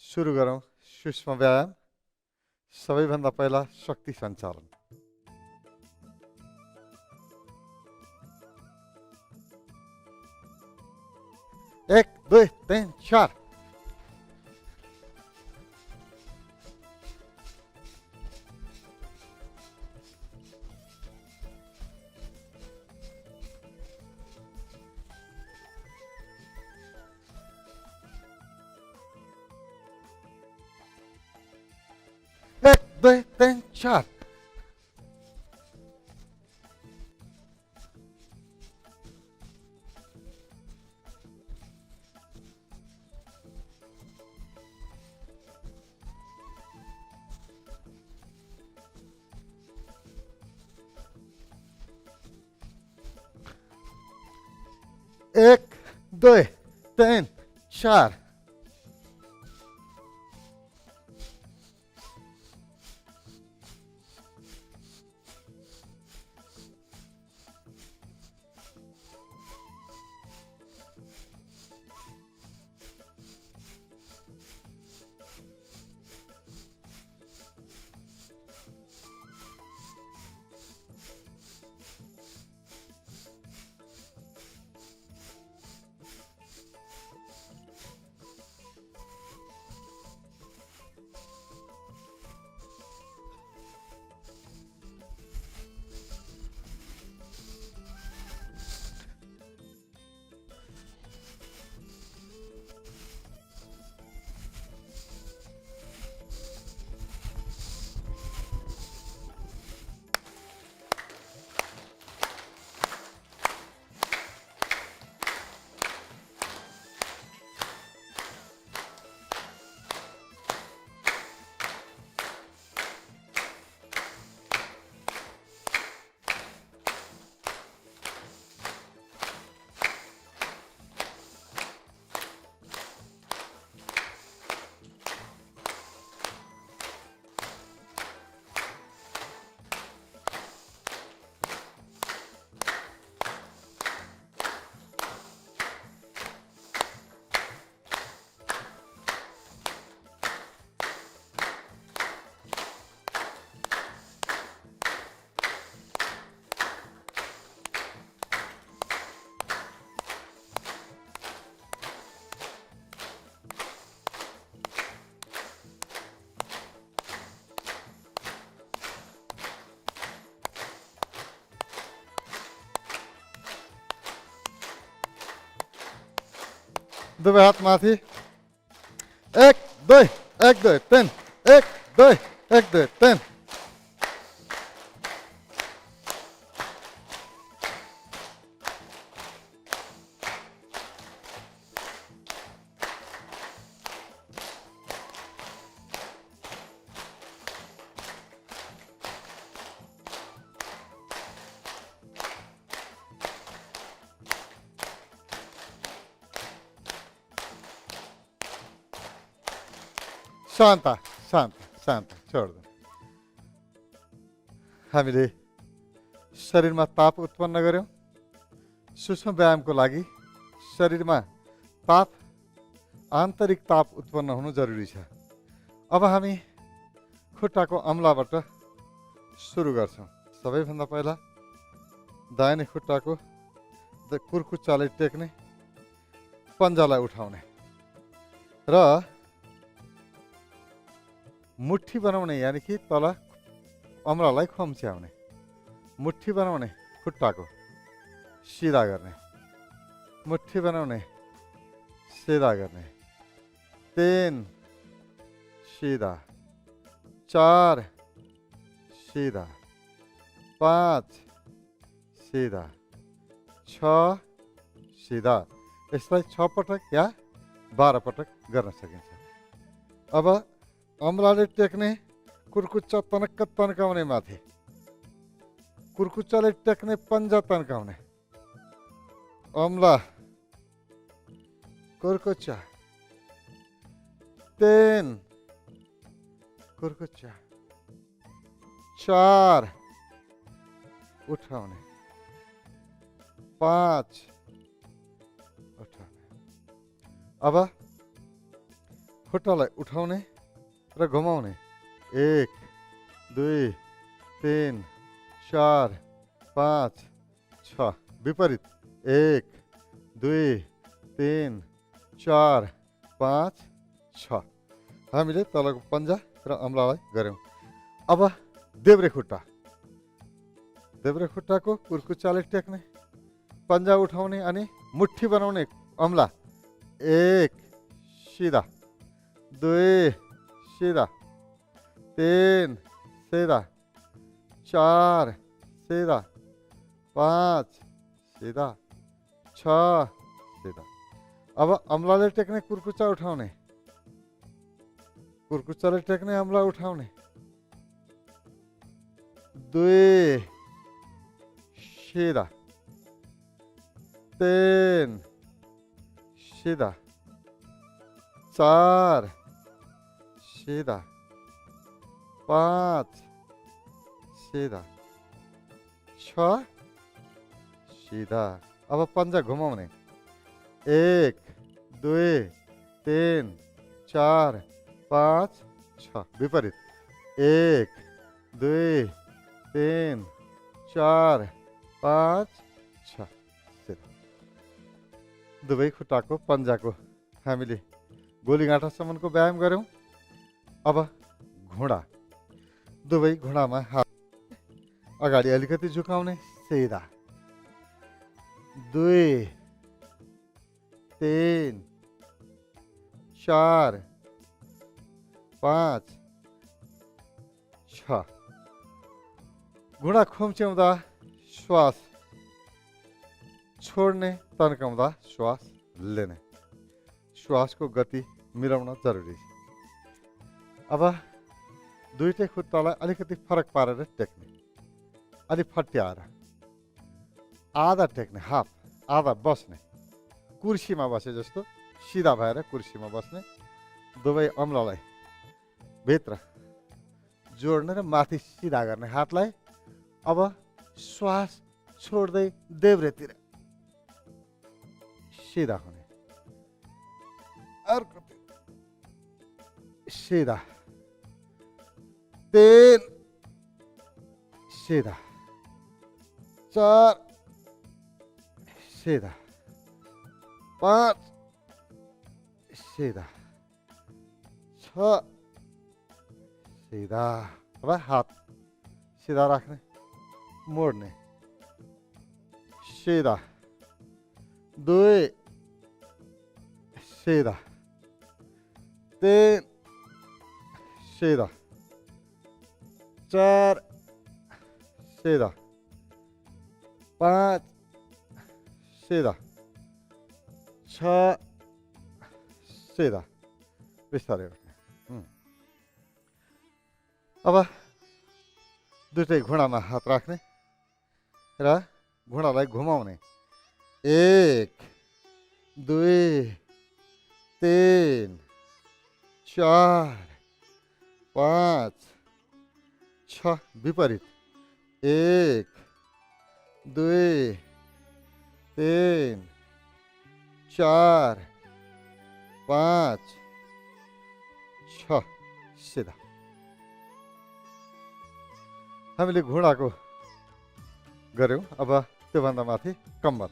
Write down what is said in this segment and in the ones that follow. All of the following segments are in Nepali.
सुरु गरौँ सूक्ष्म व्यायाम। सबैभन्दा पहिला शक्ति सञ्चालन। एक, दुई, तीन, चार। एक, दुई, तीन, चार। एक, दुई, तीन, चार। दुवै हात माथि। एक, दुई, तीन। एक, दुई, तीन। शान्त शान्त शान्त छोड दो। हामीले शरीरमा ताप उत्पन्न गर्यौँ। सूक्ष्म व्यायामको लागि शरीरमा ताप, आन्तरिक ताप उत्पन्न हुनु जरुरी छ। अब हामी खुट्टाको अम्लाबाट सुरु गर्छौँ। सबैभन्दा पहिला दाहिने खुट्टाको कुर्कुच्चाले टेक्ने, पन्जालाई उठाउने र मुट्ठी बनाउने, यानि कि तल अम्लालाई खुम्च्याउने। मुट्ठी बनाउने, खुट्टाको सिधा गर्ने, मुट्ठी बनाउने, सिधा गर्ने। 3 सिधा, 4 सिधा, 5 सिधा, 6 सिधा। यसलाई 6 पटक या 12 पटक गर्न सकिन्छ। अब अम्लाले टेक्ने, कुर्कुच्चा तनक्क तन्काउने माथि, कुर्कुच्चाले टेक्ने, पन्जा तन्काउने। अम्ला, कुर्कुच्चा, 3 कुर्कुच्चा, 4 उठाउने, 5 उठाउने। अब खुट्टालाई उठाउने र घुमाउने 1 2 3 4 5 6 विपरीत 1 2 3 4 5 6 हामीले तलको पन्जा र अम्लालाई गर्यौं। अब देब्रे खुट्टाको कुर्कुच्चाले टेक्ने, पन्जा उठाउने अनि मुट्ठी बनाउने अम्ला 1 सीधा 2 सीधा 3 सीधा 4 सीधा 5 सीधा 6 सीधा। अब अम्लाले टेक्ने कुर्कुच्चा उठाउने, कुर्कुच्चाले टेक्ने अम्ला उठाउने 2 सीधा 3 सीधा 4 सीधा 5 सीधा 6 सीधा। अब पन्जा घुमाउने 1 2 3 4 5 6 विपरीत 1 2 3 4 5 6 सीधा। दुवै खुट्टाको पन्जाको हामीले गोलीगाँठासम्मको व्यायाम गर्यौं। अब घुँडा, दुवै घुँडामा हात अगाडि अलिकति झुकाउने सीधा 2 3 4 5 6 घुँडा खुम्च्याउँदा श्वास छोड्ने, तन्काउँदा श्वास लिने, श्वासको गति मिलाउन जरुरी छ। अब दुईटै खुट्टालाई अलिकति फरक पारेर टेक्ने, अलि फट्याएर आधा टेक्ने, हाफ आधा बस्ने, कुर्सीमा बसे जस्तो सिधा भएर कुर्सीमा बस्ने, दुवै अम्लालाई भित्र जोड्ने र माथि सिधा गर्ने हातलाई। अब श्वास छोड्दै देब्रेतिर सिधा हुने, अर्को सीधा 3 सीधा 4 सीधा 5 सीधा 6 सीधा। अब हात सीधा राख्ने, मोड्ने सीधा 2 सीधा 3 सीधा 4 सीधा 5 सीधा 6 सीधा। बिस्तारै उठ्ने। अब दुईटै घुँडामा हात राख्ने र घुँडालाई घुमाउने 1 2 3 4 5 6 विपरीत 1 2 3 4 5 6 सीधा। हामीले घुँडाको गर्यौं। अब त्योभन्दा माथि कम्मर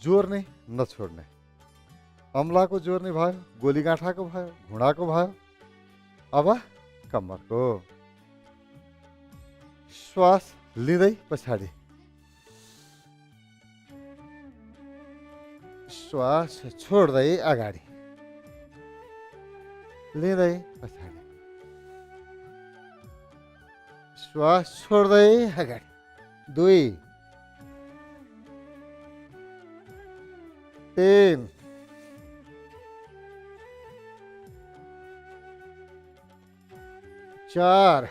जोर्ने नछोड्ने, अम्लाको जोर्ने भयो, गोलीगाँठाको भयो, घुँडाको भयो। अब कम्मरको श्वास लिँदै पछाडि, श्वास छोड्दै अगाडि, लिँदै पछाडि, श्वास छोड्दै अगाडि 2 3 4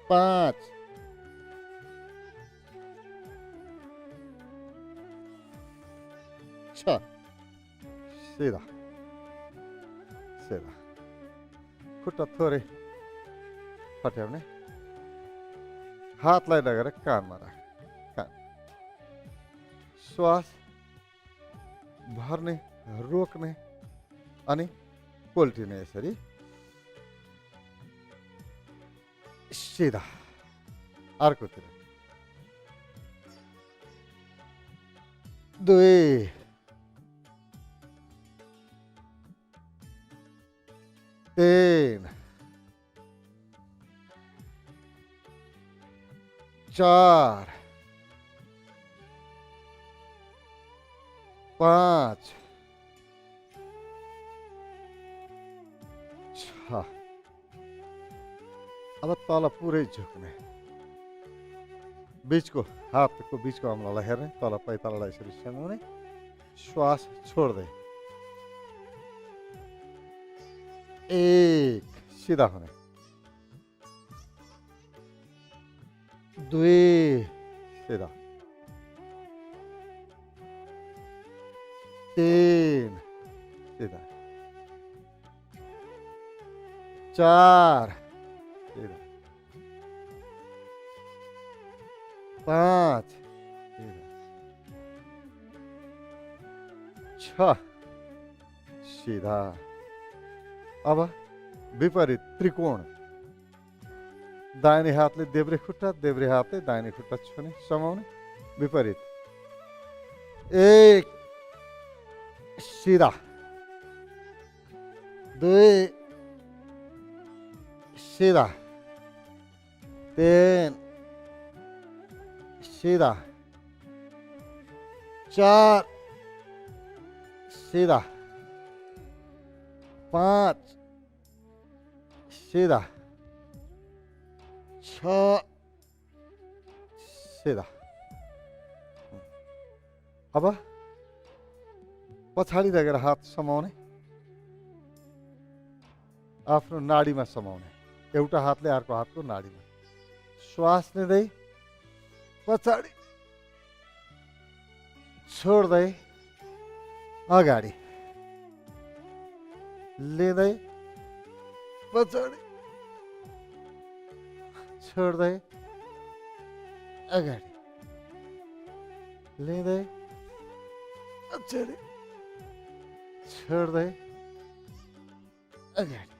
5 6 सीधा सीधा। खुट्टा थोरै फट्याउने, हातलाई लगेर कानमा राख्ने, कान श्वास भर्ने रोक्ने अनि पोल्टिने यसरी सिधा अर्कोतिर 2 3 4 5 6 अब तल पुरै झुक्ने बीचको हातको बीचको अम्लालाई हेर्ने तल पैतालालाई यसरी समाउने श्वास छोड्दै 1 सिधा हुने 2 सिधा 3 सिधा 4 सिधा 5 सिधा 6 सीधा अब विपरीत त्रिकोण दाहिने हातले देब्रे हातले दाहिने खुट्टा छुने समाउने विपरीत 1 सीधा 2 सीधा 3 सीधा 4 सीधा 5 सीधा 6 सीधा अब पछाडि लगेर हात समाउने आफ्नो नाडीमा समाउने एउटा हातले अर्को हातको नाडीमा श्वास लिँदै पछाडि छोड्दै अगाडि लिँदै पछाडि छोड्दै अगाडि लिँदै पछाडि छोड्दै अगाडि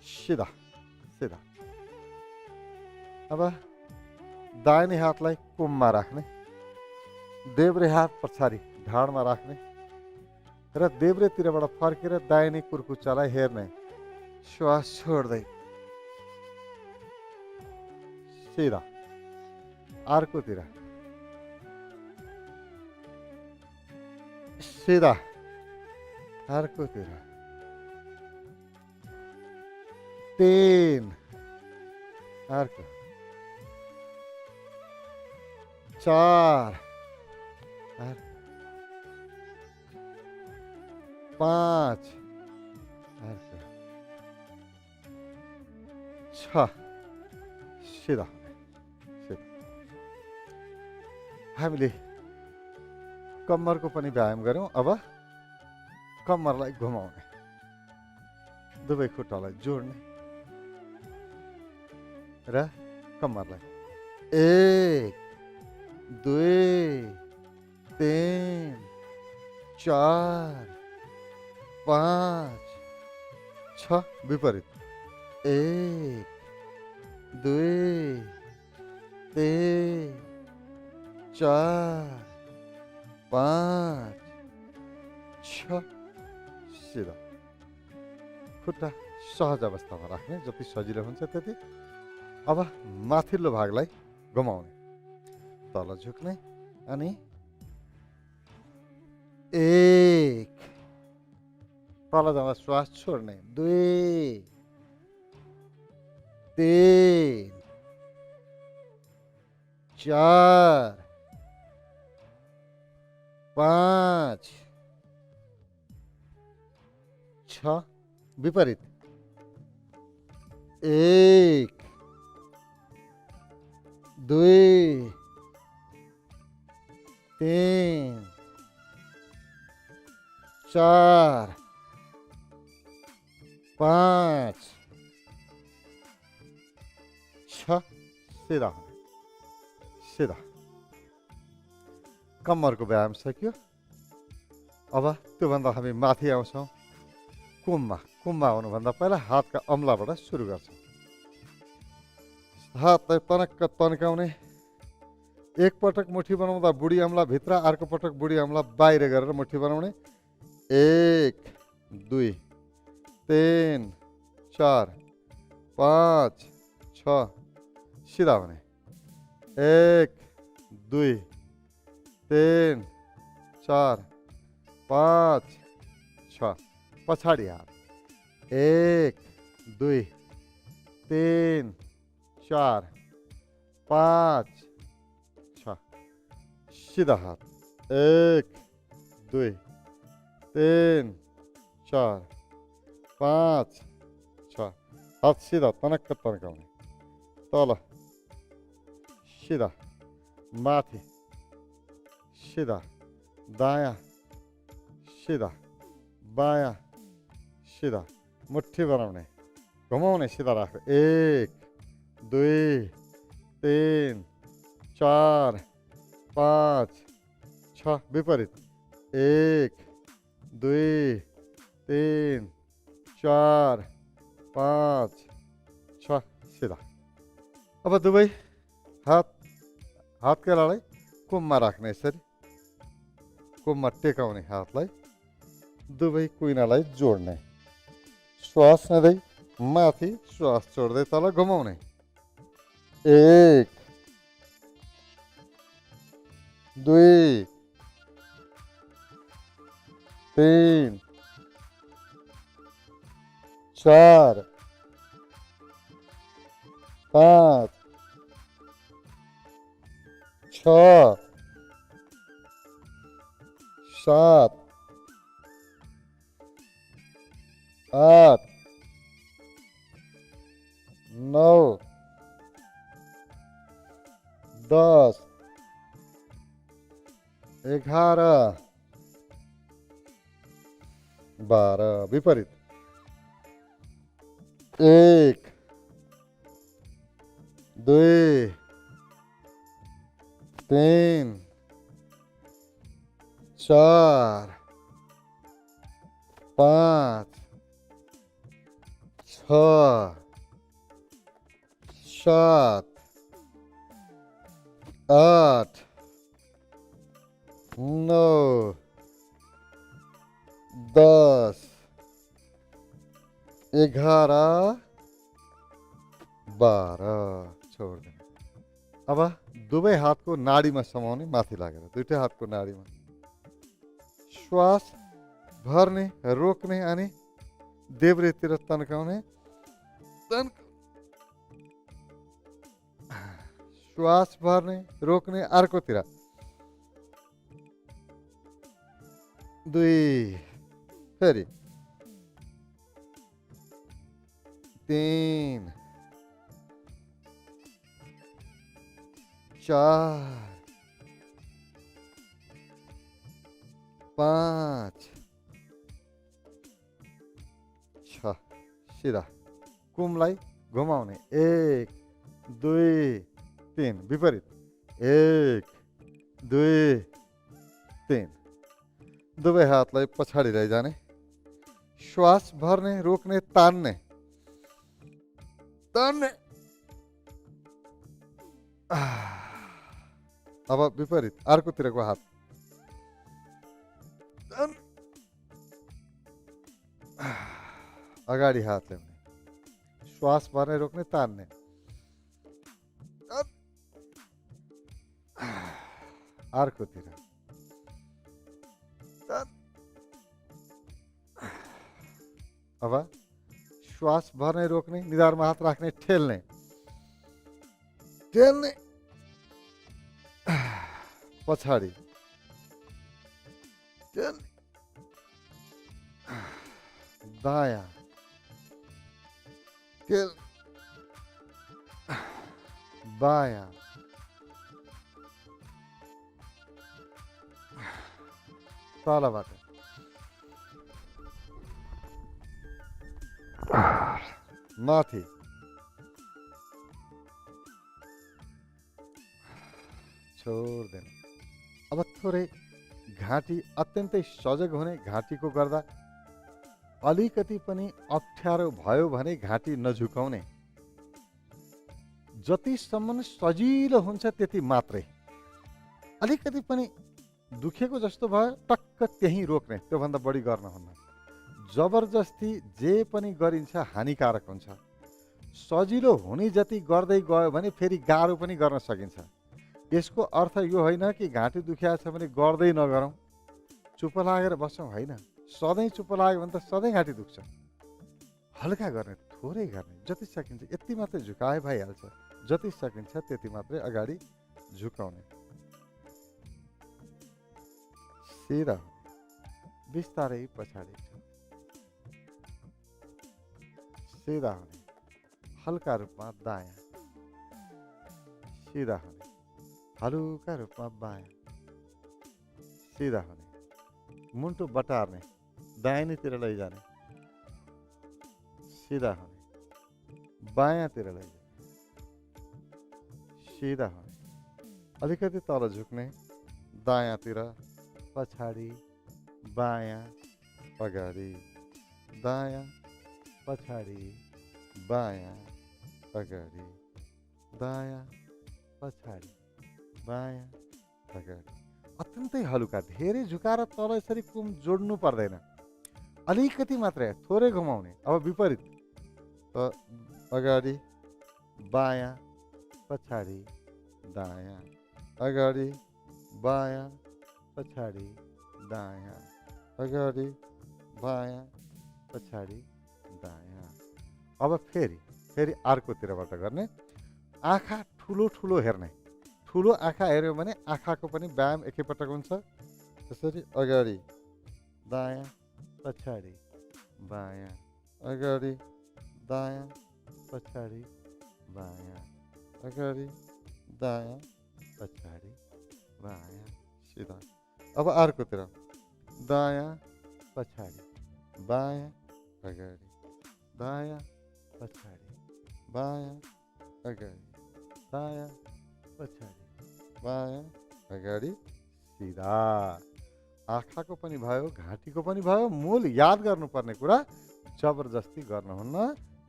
सिधा सिधा अब दाहिने हातलाई कुममा राख्ने देब्रे हात पछाडि ढाडमा राख्ने र देब्रेतिरबाट फर्केर दाहिने कुर्कुच्चालाई हेर्ने श्वास छोड्दै सिधा अर्कोतिर सिधा अर्कोतिर 3 अर्को 4 अर्को 5 अर्को 6 सिधा सिधा हामीले कम्मरको पनि व्यायाम गऱ्यौँ अब कम्मरलाई घुमाउने दुवै खुट्टालाई जोड्ने र कम्मरलाई 1 2 3 4 5 6 विपरीत 1 2 3 4 5 6 सिधा खुट्टा सहज अवस्थामा राख्ने जति सजिलो हुन्छ त्यति अब माथिल्लो भागलाई घुमाउने तल झुक्ने अनि 1 तल जाँदा श्वास छोड्ने 2 3 4 5 6 विपरीत 1 2 3 4 5 6 सीधा सीधा कम्मरको व्यायाम सक्यो। अब त्योभन्दा हामी माथि आउँछौँ कुममा। कुममा आउनुभन्दा पहिला हातका अम्लाबाट सुरु गर्छौँ। हातलाई तनक्क तन्काउने। एक पटक मुठी बनाउँदा बुढी अम्ला भित्र, अर्को पटक बुढी अम्ला बाहिर गरेर मुठी बनाउने। 1 2 3 4 5 6 सिधा हुने। 1 2 3 4 5 6 पछाडि हात। 1 2 3 4 5 6 सिधा हात। 1 2 3 4 5 6 हात सिधा तनक्क तन्काउने। तल सिधा, माथि सिधा, दायाँ सिधा, बायाँ सिधा, मुट्ठी बनाउने, घुमाउने, सिधा राख्ने। 1 2 3 4 5 6 विपरीत। 1 2 3 4 5 6 सिधा। अब दुवै हातका लडाई कुममा राख्ने। यसरी कुममा टेकाउने हातलाई, दुवै कुइनालाई जोड्ने। श्वास लिँदै माथि, श्वास छोड्दै तल घुमाउने। 1 2 3 4 5 6 7 8 9 10 11 12 विपरीत। 1 2 3 4 5 6 7 8 9 10 11 12 छोड देना। अब दुवै हातको नाडीमा समाउने, माथि लागेर दुईटै हातको नाडीमा। श्वास भर्ने, रोक्ने अनि देब्रेतिर तन्काउने। श्वास भर्ने, रोक्ने, अर्कोतिर। 2 फेरि 3 4 5 6 सिधा। कुमलाई घुमाउने। 1 2 3 विपरीत। 1 2 3 दुवै हातलाई पछाडि लैजाने। श्वास भर्ने, रोक्ने, तान्ने, तान्ने। अब विपरीत, अर्कोतिरको हात। अगाडि हात ल्याउने। श्वास भर्ने, रोक्ने, तान्ने। अर्कोतिर। अब श्वास भर्ने, रोक्ने, निधारमा हात राख्ने, ठेल्ने, ठेल्ने, पछाडि, ठेल्ने, दायाँ, ठेल, बायाँ, तलबाट, माथि, छोड देना। अब थोरै घाँटी अत्यन्तै सजग हुने, घाँटीको गर्दा अलिकति पनि अप्ठ्यारो भयो भने घाँटी नझुकाउने, जतिसम्म सजिलो हुन्छ त्यति मात्रै। अलिकति पनि दुखेको जस्तो भयो टक्क त्यहीँ रोक्ने, त्योभन्दा बढी गर्न हुन्न। जबरजस्ती जे पनि गरिन्छ हानिकारक हुन्छ। सजिलो हुने जति गर्दै गयो भने फेरि गाह्रो पनि गर्न सकिन्छ। यसको अर्थ यो होइन कि घाँटी दुखिया छ भने गर्दै नगरौँ, चुप लागेर बसौँ, होइन। सधैँ चुप लाग्यो भने त सधैँ घाँटी दुख्छ। हल्का गर्ने, थोरै गर्ने, जति सकिन्छ यति मात्रै झुकाए भइहाल्छ। जति सकिन्छ त्यति मात्रै अगाडि झुकाउने। सिधा हुने, बिस्तारै पछाडि सिधा हुने, हल्का रूपमा दायाँ, सिधा हुने, हलुका रूपमा बायाँ, सिधा हुने, मुन्टो बटार्ने, दाहिनेतिर लैजाने, सिधा हुने, बायाँतिर लैजाने, सिधा हुने, अलिकति तल झुक्ने, दायाँतिर, पछाडि, बायाँ, अगाडि, दायाँ, पछाडि, बायाँ, अगाडि, दायाँ, पछाडि, बायाँ, अगाडि। अत्यन्तै हलुका, धेरै झुकाएर तल यसरी कुम जोड्नु पर्दैन, अलिकति मात्रै, थोरै घुमाउने। अब विपरीत, त अगाडि, बायाँ, पछाडि, दायाँ, अगाडि, बायाँ, पछाडि, दायाँ, अगाडि, बायाँ, पछाडि, दायाँ। अब फेरि अर्कोतिरबाट गर्ने। आँखा ठुलो ठुलो हेर्ने, ठुलो आँखा हेऱ्यो भने आँखाको पनि व्यायाम एकैपटक हुन्छ। त्यसरी अगाडि, दायाँ, पछाडि, बायाँ, अगाडि, दायाँ, पछाडि, बायाँ, अगाडि, दायाँ, पछाडि, बायाँ, सिधा। अब अर्कोतिर, दायाँ, पछाडि, बायाँ, अगाडि, दायाँ, पछाडि, बायाँ, अगाडि, दायाँ, पछाडि, बायाँ, अगाडि, सिधा। आँखाको पनि भयो, घाँटीको पनि भयो। मूल याद गर्नुपर्ने कुरा, जबरजस्ती गर्नुहुन्न,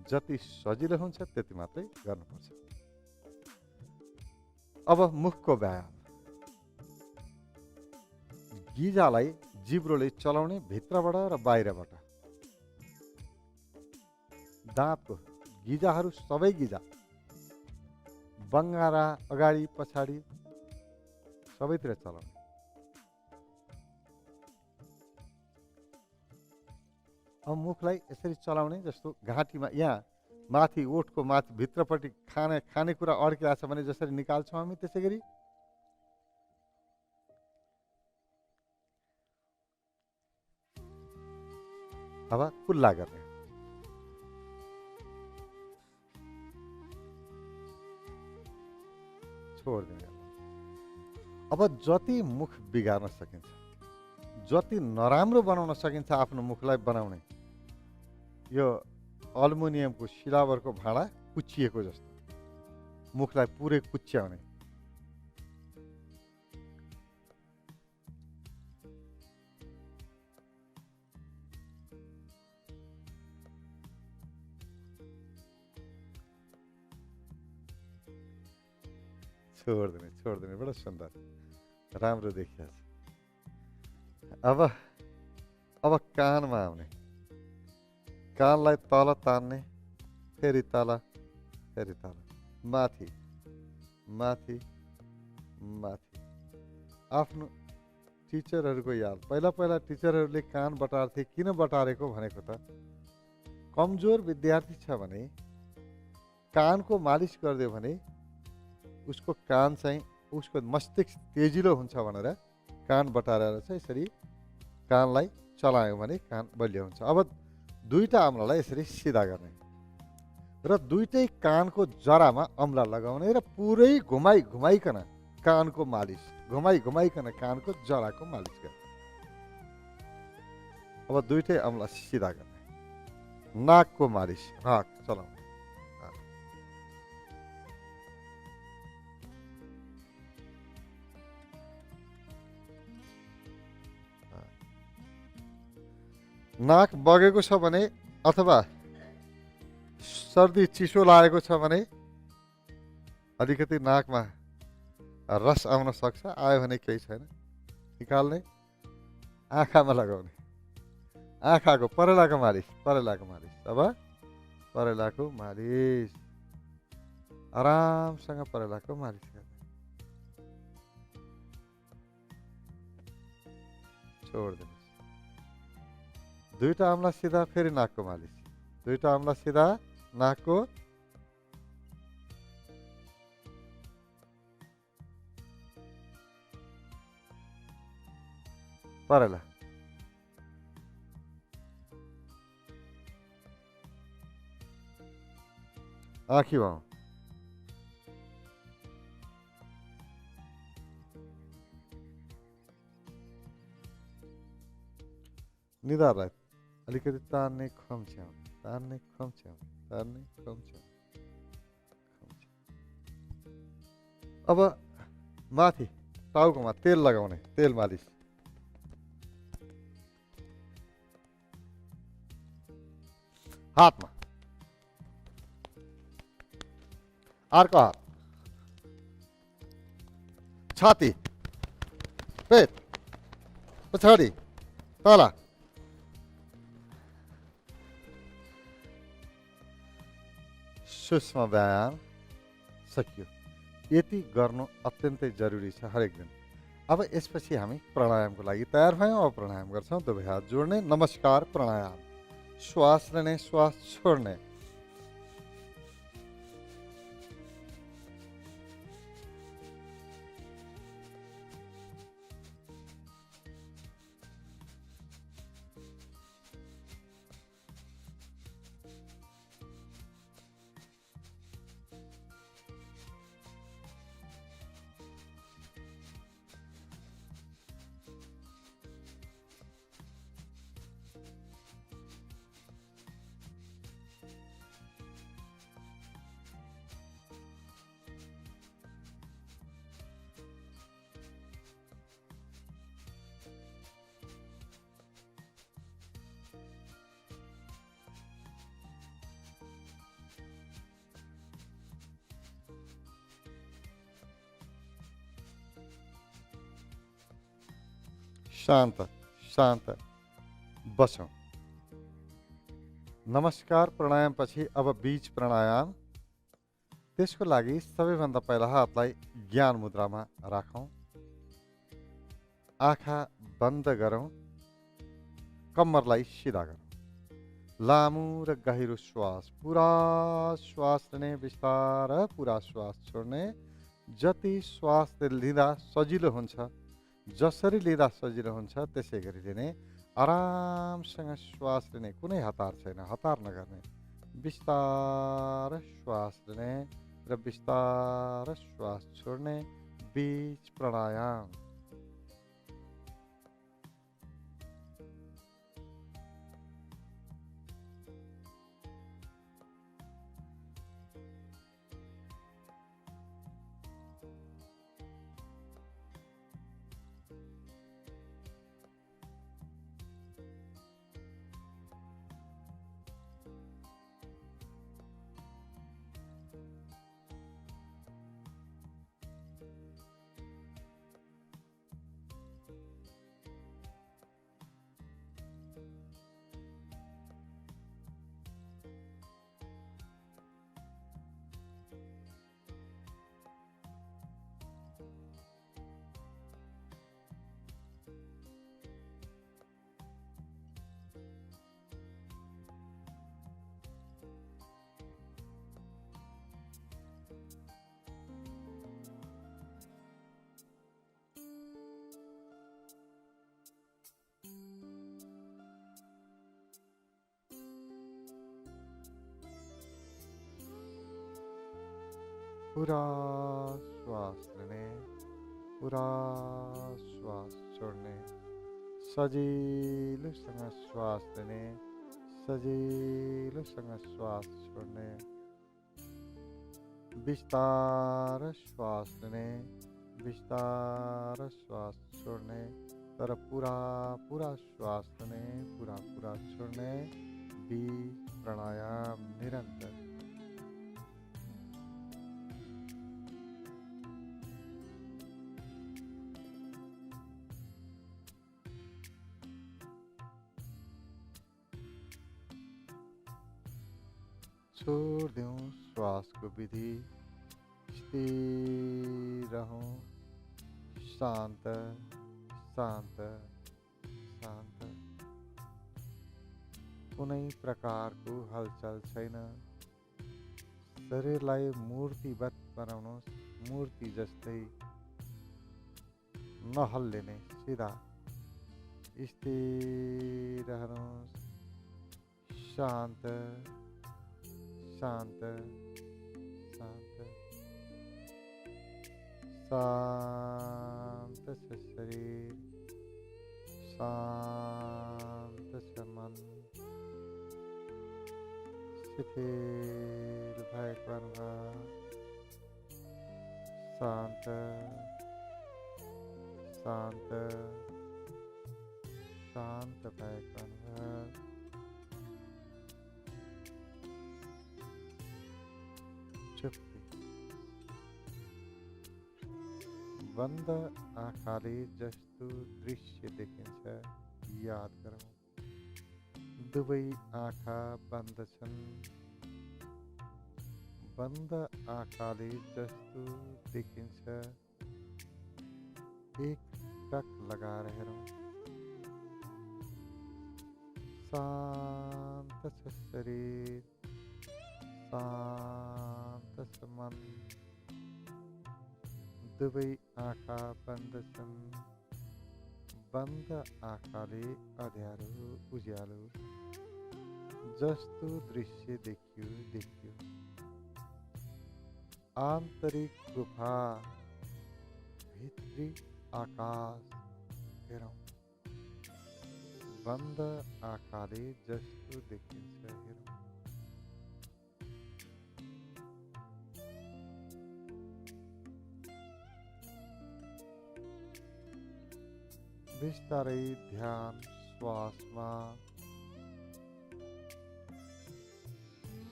जति सजिलो हुन्छ त्यति मात्रै गर्नुपर्छ। अब मुखको व्यायाम। गिजालाई जिब्रोले चलाउने, भित्रबाट र बाहिरबाट। दाँतको गिजाहरू सबै गिजा, बङ्गारा अगाडि पछाडि सबैतिर चलाउने। अब मुखलाई यसरी चलाउने, जस्तो घाँटीमा यहाँ माथि ओठको माथि भित्रपट्टि खानेकुरा अड्किरहेको छ भने जसरी निकाल्छौँ हामी, त्यसै गरी अब कुल्ला गर्ने। छोडिदिने। अब जति मुख बिगार्न सकिन्छ, जति नराम्रो बनाउन सकिन्छ आफ्नो मुखलाई बनाउने। यो अल्मुनियमको सिलावरको भाँडा कुच्चिएको जस्तो मुखलाई पुरै कुच्याउने। छोडिदिने, बडा सुन्दर, राम्रो देखिया छ। अब कानमा आउने। कानलाई तल तान्ने, फेरि तल, फेरि तल, माथि, माथि, माथि। आफ्नो टिचरहरूको याद। पहिला टिचरहरूले कान बटार्थे। किन बटारेको भनेको त कमजोर विद्यार्थी छ भने कानको मालिस गरिदियो भने उसको कान चाहिँ, उसको मस्तिष्क तेजिलो हुन्छ भनेर कान बटारेर चाहिँ यसरी कानलाई चलायो भने कान बलियो हुन्छ। अब दुईटा अम्लालाई यसरी सिधा गर्ने र दुईटै कानको जरामा अम्ला लगाउने र पुरै घुमाइकन कानको मालिस, घुमाइकन कानको जराको मालिस गर्ने। अब दुईटै अम्ला सिधा गर्ने। नाकको मालिस, नाक चलाउने। नाक बगेको छ भने अथवा सर्दी चिसो लागेको छ भने अलिकति नाकमा रस आउन सक्छ, आयो भने केही छैन, निकाल्ने, आँखामा लगाउने, आँखाको परेलाको मालिस, परेलाको मालिस। अब परेलाको मालिस, आरामसँग परेलाको मालिस गर्ने, छोडिदिनुहोस्। दुईटा औँला सिधा, फेरि नाकको मालिस, दुईटा औँला सिधा, नाकको, परेला, आँखी भाउ, निधारलाई अलिकति तान्ने, खुम्च्याउने, तान्ने, खुम्च्याउने, तान्ने, खुम्च्याउने, खुम्च्याउने। अब माथि टाउकोमा तेल लगाउने, तेल मालिस, हातमा, अर्को हात, छाती, पेट, पछाडि, तल, सूक्ष्म व्यायाम सकियो। यति गर्नु अत्यन्तै जरुरी छ हरेक दिन। अब यसपछि हामी प्राणायामको लागि तयार भयौँ। अब प्राणायाम गर्छौँ। दुवै हात जोड्ने, नमस्कार प्राणायाम। श्वास लेने, श्वास छोड्ने, शान्त शान्त बसौँ। नमस्कार प्राणायामपछि अब बीज प्राणायाम। त्यसको लागि सबैभन्दा पहिला हातलाई ज्ञान मुद्रामा राखौँ, आँखा बन्द गरौँ, कम्मरलाई सिधा गरौँ। लामो र गहिरो श्वास, पुरा श्वास लिने, बिस्तार पुरा श्वास छोड्ने। जति श्वास लिँदा सजिलो हुन्छ, जसरी लिँदा सजिलो हुन्छ त्यसै गरी लिने। आरामसँग श्वास लिने, कुनै हतार छैन, हतार नगर्ने। बिस्तार श्वास लिने र बिस्तार श्वास छोड्ने। बीज प्राणायाम। पूरा श्वास लेने, पूरा श्वास छोड्ने। सजिलोसँग श्वास लेने, सजिलोसँग श्वास छोड्ने। बिस्तार श्वास लेने, बिस्तार श्वास छोड्ने। तर पूरा पूरा श्वास लेने, पूरा पूरा छोड़ने। बी प्राणायाम निरंतर। छोड़ दूं श्वास को विधि, स्थिर रहूं, शांत शांत शांत। कुनै प्रकारको हलचल छैन। शरीरलाई मूर्तिवत बनाउनुहोस्, मूर्ति जस्तै नहल्लिने, सिधा स्थिर रहनुहोस्, शांत शांत शांत। शांत छ शरीर, शांत छ मन, शिथिल भएको अनुभव, शांत शांत शांत भएको अनुभव। चुप्पी। बन्द आँखाले जस्तो दृश्य देखिन्छ याद गरौँ। दुवै आँखा बन्द छन्। बन्द आँखाले जस्तो देखिन्छ, एक टक लगाएर हेरौँ। शान्त छ शरीर, शान्त छ मन, दुवै आँखा बन्द छन्। बन्द आँखाले अँध्यारो उज्यालो जस्तो दृश्य देखियो। आन्तरिक गुफा, भित्री आकाश हेरौँ। बन्द आँखाले जस्तो देखिन्छ हेरौँ। बिस्तारै ध्यान श्वासमा।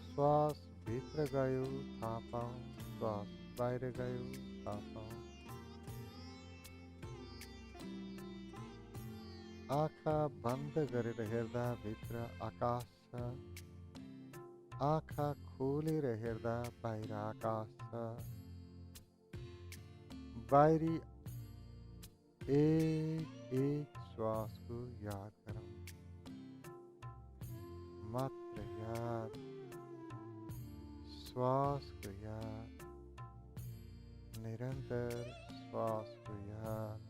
श्वास भित्र गयो थाहा पाऊँ, श्वास बाहिर गयो थाहा पाऊँ। आँखा बन्द गरेर हेर्दा भित्र आकाश छ। आँखा खोलेर हेर्दा बाहिर आकाश छ। बाहिरी एक एक श्वास को याद गरौँ। मात्र याद, श्वास को याद, निरंतर श्वास को याद।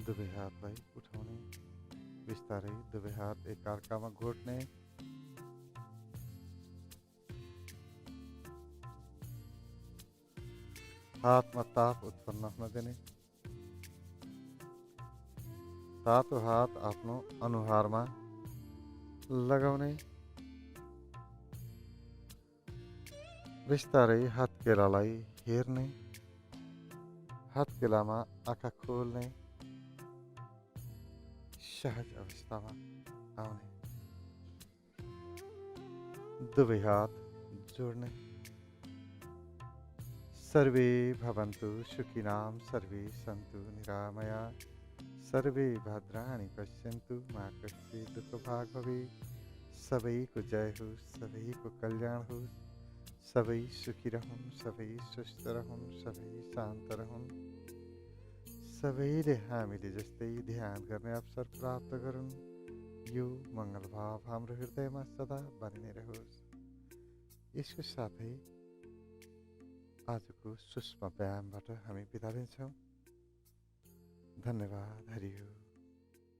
दुवै हातलाई उठाउने, बिस्तारै दुवै हात एकअर्कामा घोट्ने। हातमा ताप उत्पन्न हुन दिने। तातो हात आफ्नो अनुहारमा लगाउने। बिस्तारै हातकेलालाई हेर्ने, हातकेलामा आँखा खोल्ने, सहज अवस्थामा आउने। दुवै हात जोड्ने। सर्वे भवन्तु सुखिनां, सर्वे सन्तु निरामया, सर्वे भद्राणि पश्यन्तु मा कश्चित् दुःखभाग् भवेत्। सबैको जय होस्, सबैको कल्याण होस्, सबै सुखी रहून्, सबै स्वस्थ रहून्, सबै शान्त रहून्, सबैले हामीले जस्तै ध्यान गर्ने अवसर प्राप्त गरून्। यो मङ्गलभाव हाम्रो हृदयमा सदा बनिनै रहोस्। यसको साथै आजको सूक्ष्म व्यायामबाट हामी बिदा लिन्छौँ। धन्यवाद। हरि ओम।